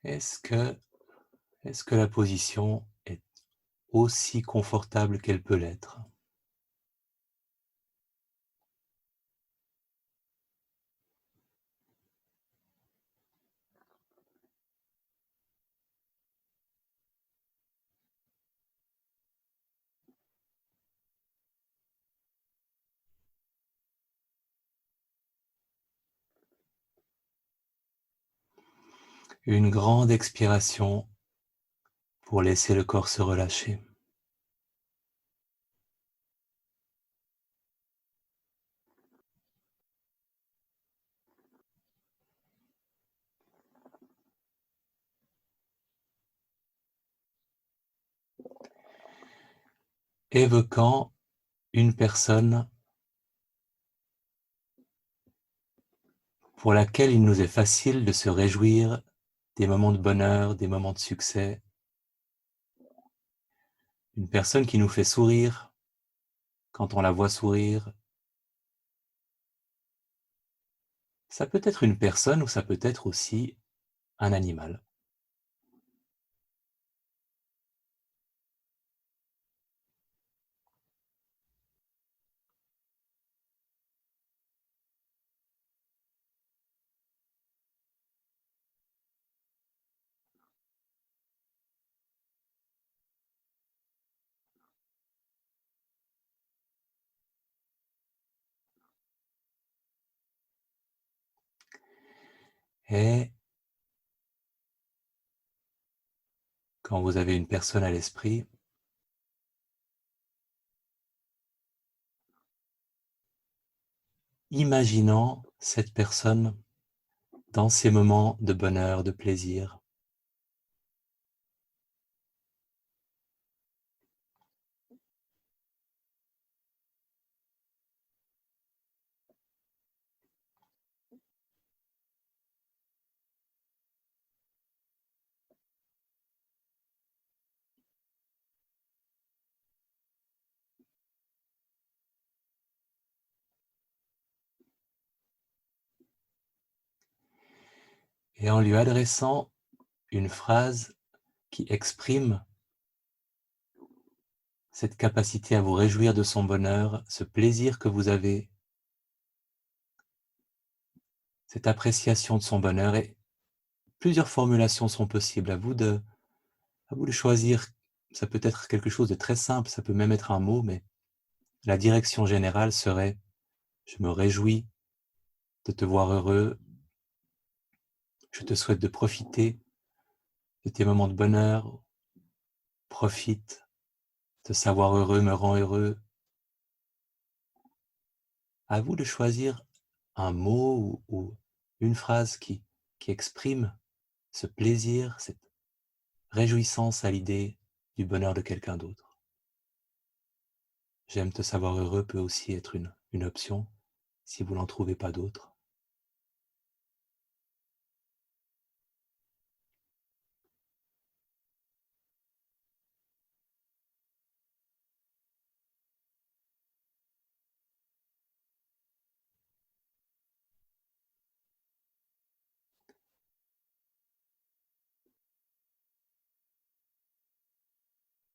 A: Est-ce que, est-ce que la position est aussi confortable qu'elle peut l'être? Une grande expiration pour laisser le corps se relâcher. Évoquant une personne pour laquelle il nous est facile de se réjouir des moments de bonheur, des moments de succès. Une personne qui nous fait sourire quand on la voit sourire. Ça peut être une personne ou ça peut être aussi un animal. Et quand vous avez une personne à l'esprit, imaginant cette personne dans ces moments de bonheur, de plaisir. Et en lui adressant une phrase qui exprime cette capacité à vous réjouir de son bonheur, ce plaisir que vous avez cette appréciation de son bonheur et plusieurs formulations sont possibles. À vous de choisir. Ça peut être quelque chose de très simple, ça peut même être un mot, mais la direction générale serait: «Je me réjouis de te voir heureux, je te souhaite de profiter de tes moments de bonheur, profite, te savoir heureux me rend heureux». À vous de choisir un mot ou une phrase qui exprime ce plaisir, cette réjouissance à l'idée du bonheur de quelqu'un d'autre. «J'aime te savoir heureux» peut aussi être une option, si vous n'en trouvez pas d'autres.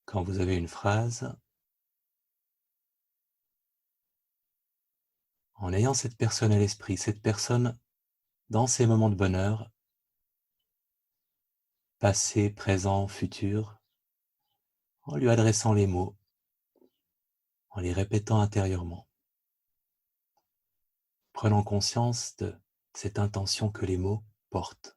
A: Quand vous avez une phrase, en ayant cette personne à l'esprit, cette personne dans ses moments de bonheur, passé, présent, futur, en lui adressant les mots, en les répétant intérieurement, prenant conscience de cette intention que les mots portent.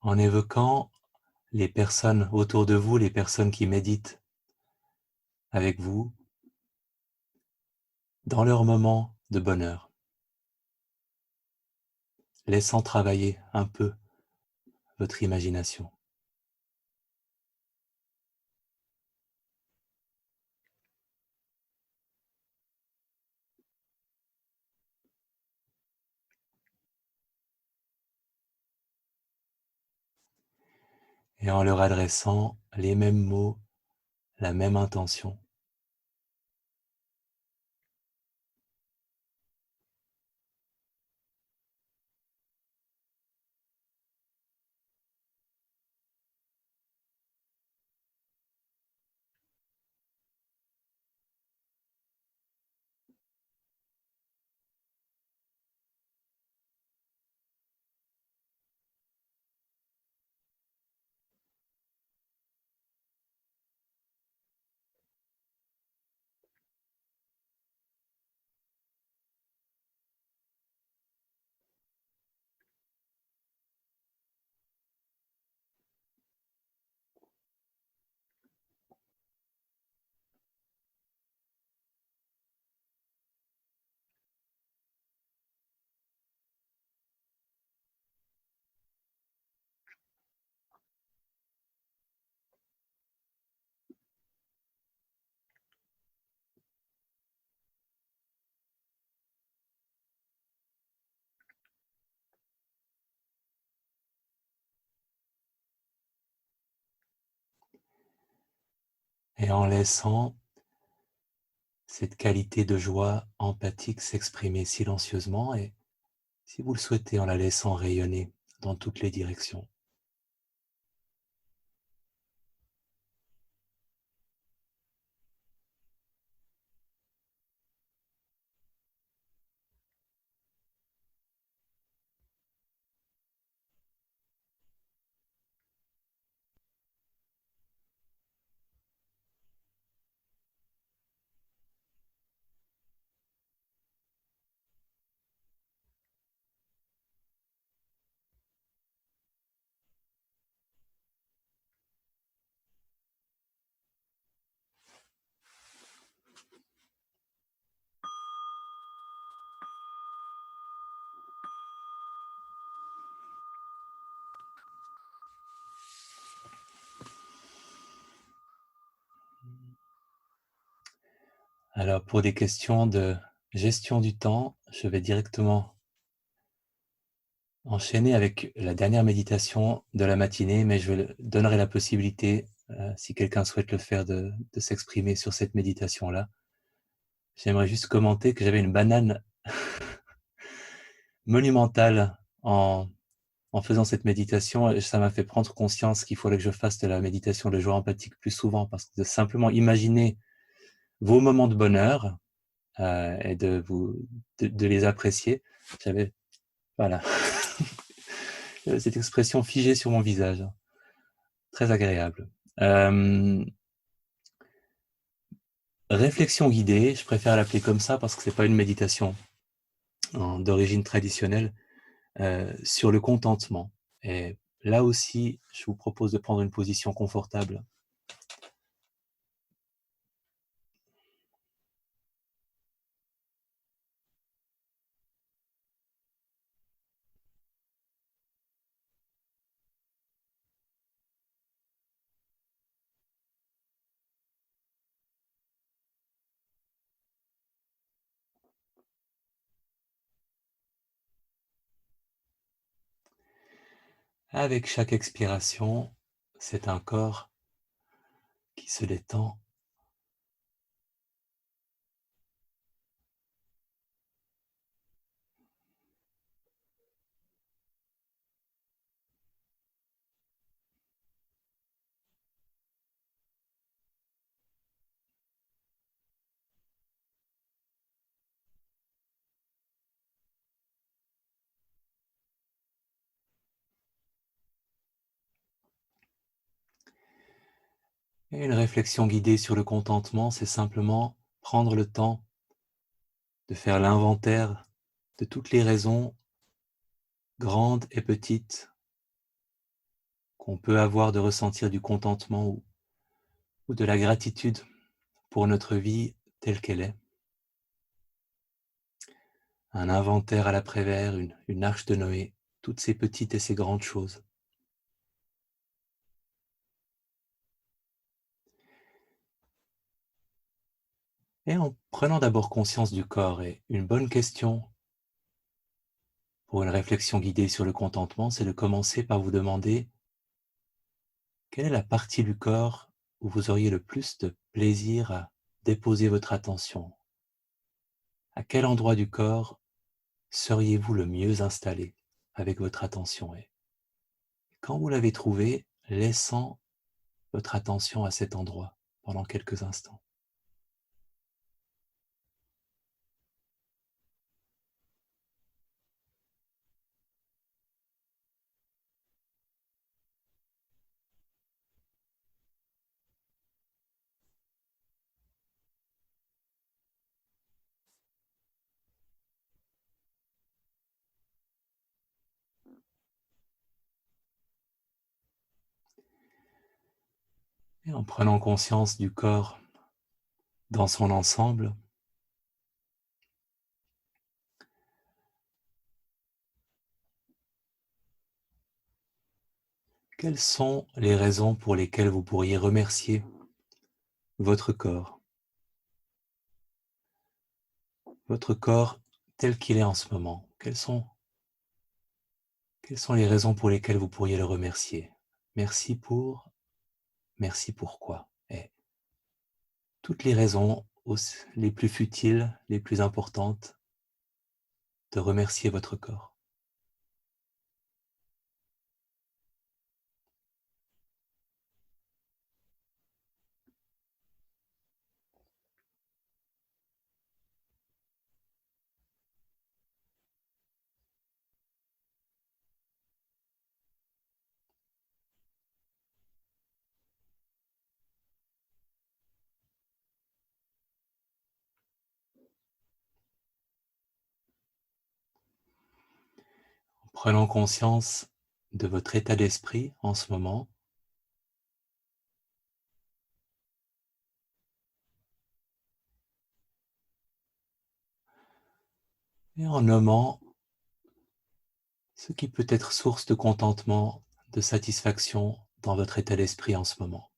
A: En évoquant les personnes autour de vous, les personnes qui méditent avec vous, dans leurs moments de bonheur, laissant travailler un peu votre imagination. Et en leur adressant les mêmes mots, la même intention. et en laissant cette qualité de joie empathique s'exprimer silencieusement et, si vous le souhaitez, en la laissant rayonner dans toutes les directions. Alors, pour des questions de gestion du temps, je vais directement enchaîner avec la dernière méditation de la matinée, mais je donnerai la possibilité, si quelqu'un souhaite le faire, de s'exprimer sur cette méditation-là. J'aimerais juste commenter que j'avais une banane monumentale en faisant cette méditation, et ça m'a fait prendre conscience qu'il faudrait que je fasse de la méditation de joie empathique plus souvent, parce que de simplement imaginer vos moments de bonheur, et de les apprécier, j'avais voilà, j'avais cette expression figée sur mon visage, très agréable. Réflexion guidée, je préfère l'appeler comme ça parce que c'est pas une méditation d'origine traditionnelle, sur le contentement, et là aussi, je vous propose de prendre une position confortable. Avec chaque expiration, c'est un corps qui se détend, et une réflexion guidée sur le contentement, c'est simplement prendre le temps de faire l'inventaire de toutes les raisons, grandes et petites, qu'on peut avoir de ressentir du contentement ou de la gratitude pour notre vie telle qu'elle est. Un inventaire à l'après-Vert, une arche de Noé, toutes ces petites et ces grandes choses. Et en prenant d'abord conscience du corps, et une bonne question pour une réflexion guidée sur le contentement, c'est de commencer par vous demander quelle est la partie du corps où vous auriez le plus de plaisir à déposer votre attention. À quel endroit du corps seriez-vous le mieux installé avec votre attention? Et quand vous l'avez trouvé, laissant votre attention à cet endroit pendant quelques instants. Et en prenant conscience du corps dans son ensemble, quelles sont les raisons pour lesquelles vous pourriez remercier votre corps? Votre corps tel qu'il est en ce moment. Quelles sont les raisons pour lesquelles vous pourriez le remercier? Merci pour, merci pourquoi? Et toutes les raisons, les plus futiles, les plus importantes, de remercier votre corps. En prenant conscience de votre état d'esprit en ce moment, et en nommant ce qui peut être source de contentement, de satisfaction dans votre état d'esprit en ce moment.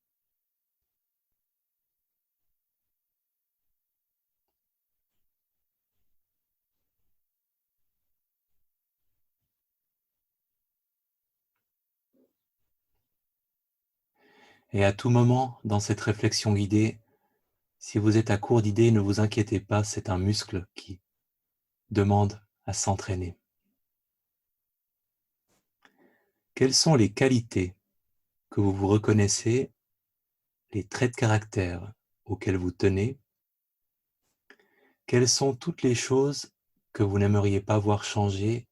A: Et à tout moment, dans cette réflexion guidée, si vous êtes à court d'idées, ne vous inquiétez pas, c'est un muscle qui demande à s'entraîner. Quelles sont les qualités que vous vous reconnaissez, les traits de caractère auxquels vous tenez? Quelles sont toutes les choses que vous n'aimeriez pas voir changer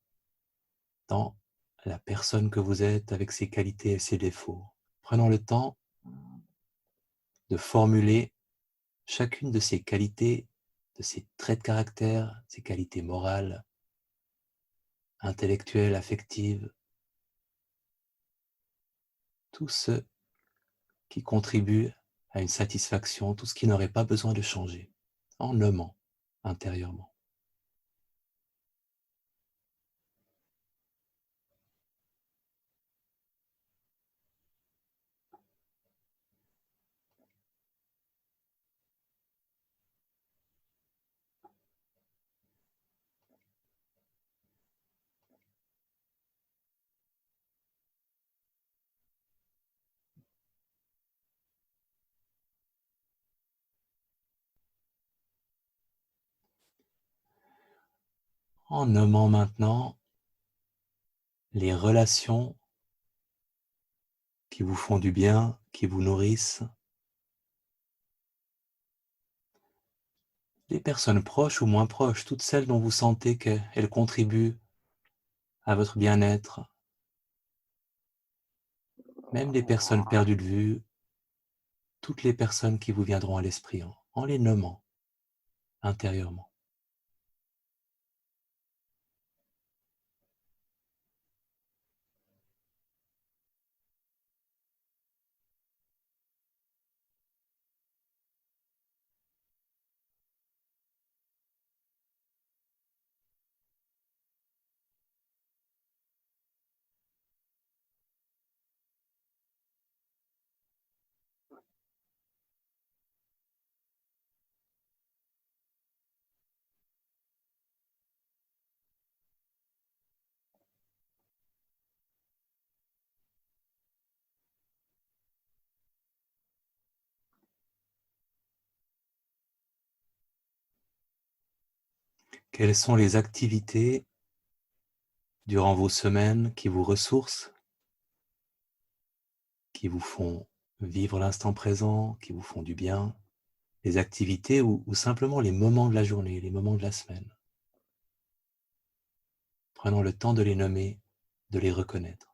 A: dans la personne que vous êtes avec ses qualités et ses défauts? Prenons le temps de formuler chacune de ces qualités, de ces traits de caractère, ces qualités morales, intellectuelles, affectives, tout ce qui contribue à une satisfaction, tout ce qui n'aurait pas besoin de changer, en nommant intérieurement. En nommant maintenant les relations qui vous font du bien, qui vous nourrissent, les personnes proches ou moins proches, toutes celles dont vous sentez qu'elles contribuent à votre bien-être, même les personnes perdues de vue, toutes les personnes qui vous viendront à l'esprit en les nommant intérieurement. Quelles sont les activités durant vos semaines qui vous ressourcent, qui vous font vivre l'instant présent, qui vous font du bien? Les activités ou simplement les moments de la journée, les moments de la semaine. Prenons le temps de les nommer, de les reconnaître.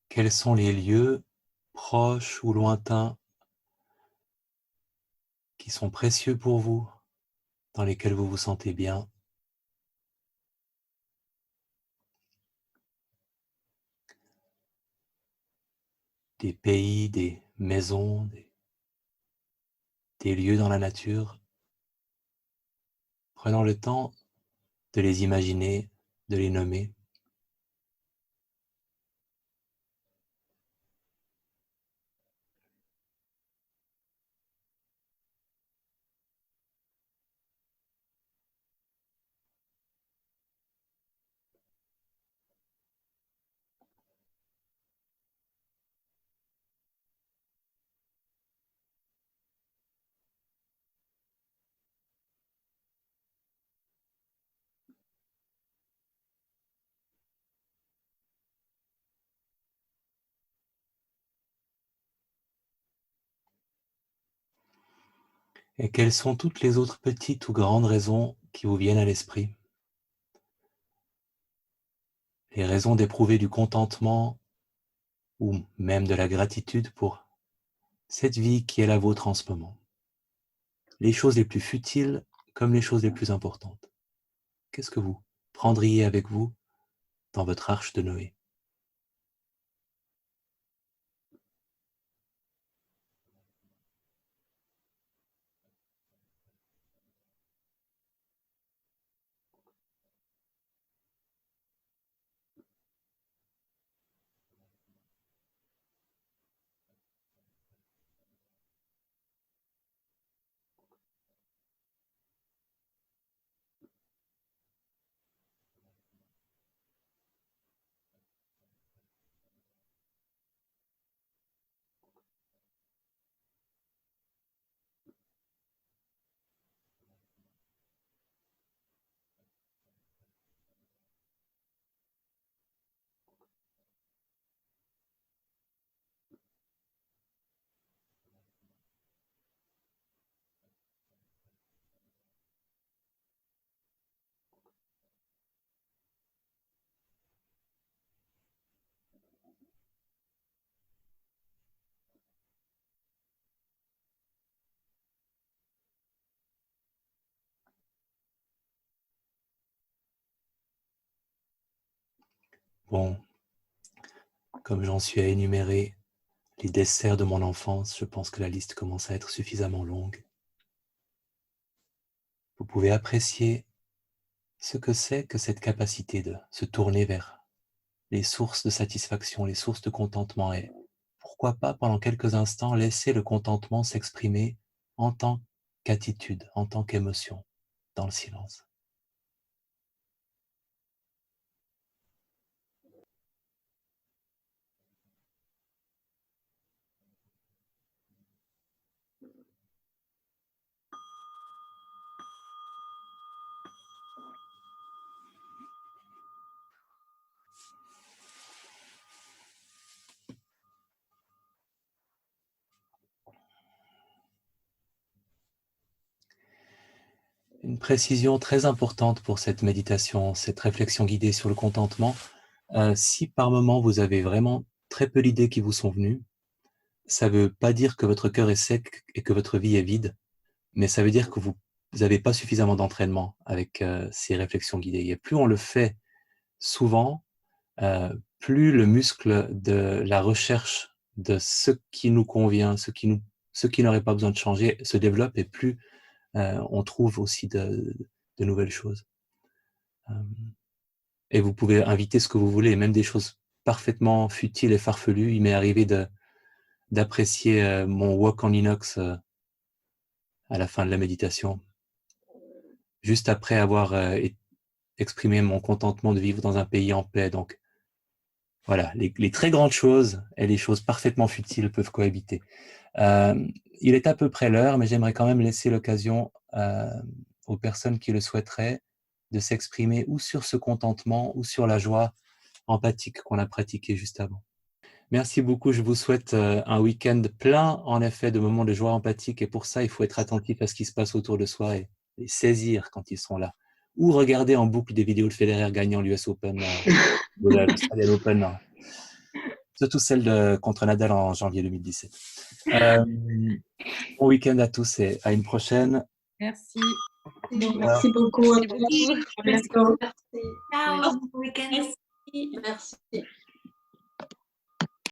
A: Quels sont les lieux, proches ou lointains, qui sont précieux pour vous, dans lesquels vous vous sentez bien. Des pays, des maisons, des lieux dans la nature. Prenons le temps de les imaginer, de les nommer. Et quelles sont toutes les autres petites ou grandes raisons qui vous viennent à l'esprit? Les raisons d'éprouver du contentement ou même de la gratitude pour cette vie qui est la vôtre en ce moment. Les choses les plus futiles comme les choses les plus importantes. Qu'est-ce que vous prendriez avec vous dans votre arche de Noé? Bon, comme j'en suis à énumérer les desserts de mon enfance, je pense que la liste commence à être suffisamment longue. Vous pouvez apprécier ce que c'est que cette capacité de se tourner vers les sources de satisfaction, les sources de contentement et pourquoi pas pendant quelques instants laisser le contentement s'exprimer en tant qu'attitude, en tant qu'émotion, dans le silence. Une précision très importante pour cette méditation, cette réflexion guidée sur le contentement. Si par moment vous avez vraiment très peu d'idées qui vous sont venues, ça ne veut pas dire que votre cœur est sec et que votre vie est vide, mais ça veut dire que vous n'avez pas suffisamment d'entraînement avec ces réflexions guidées. Et plus on le fait souvent, plus le muscle de la recherche de ce qui nous convient, ce qui n'aurait pas besoin de changer se développe et plus on trouve aussi de nouvelles choses. Et vous pouvez inviter ce que vous voulez, même des choses parfaitement futiles et farfelues. Il m'est arrivé d'apprécier mon wok en inox à la fin de la méditation, juste après avoir exprimé mon contentement de vivre dans un pays en paix. Donc voilà, les très grandes choses et les choses parfaitement futiles peuvent cohabiter. Il est à peu près l'heure, mais j'aimerais quand même laisser l'occasion aux personnes qui le souhaiteraient de s'exprimer ou sur ce contentement ou sur la joie empathique qu'on a pratiquée juste avant. Merci beaucoup, je vous souhaite un week-end plein en effet de moments de joie empathique et pour ça il faut être attentif à ce qui se passe autour de soi et les saisir quand ils sont là. Ou regarder en boucle des vidéos de Federer gagnant l'US Open ou l'Australian Open, surtout celle contre Nadal en janvier 2017. Bon week-end à tous et à une prochaine.
B: Merci. Merci beaucoup.
C: Merci beaucoup.
B: À bientôt.
C: Ciao, bon week-end.
B: Merci. Merci.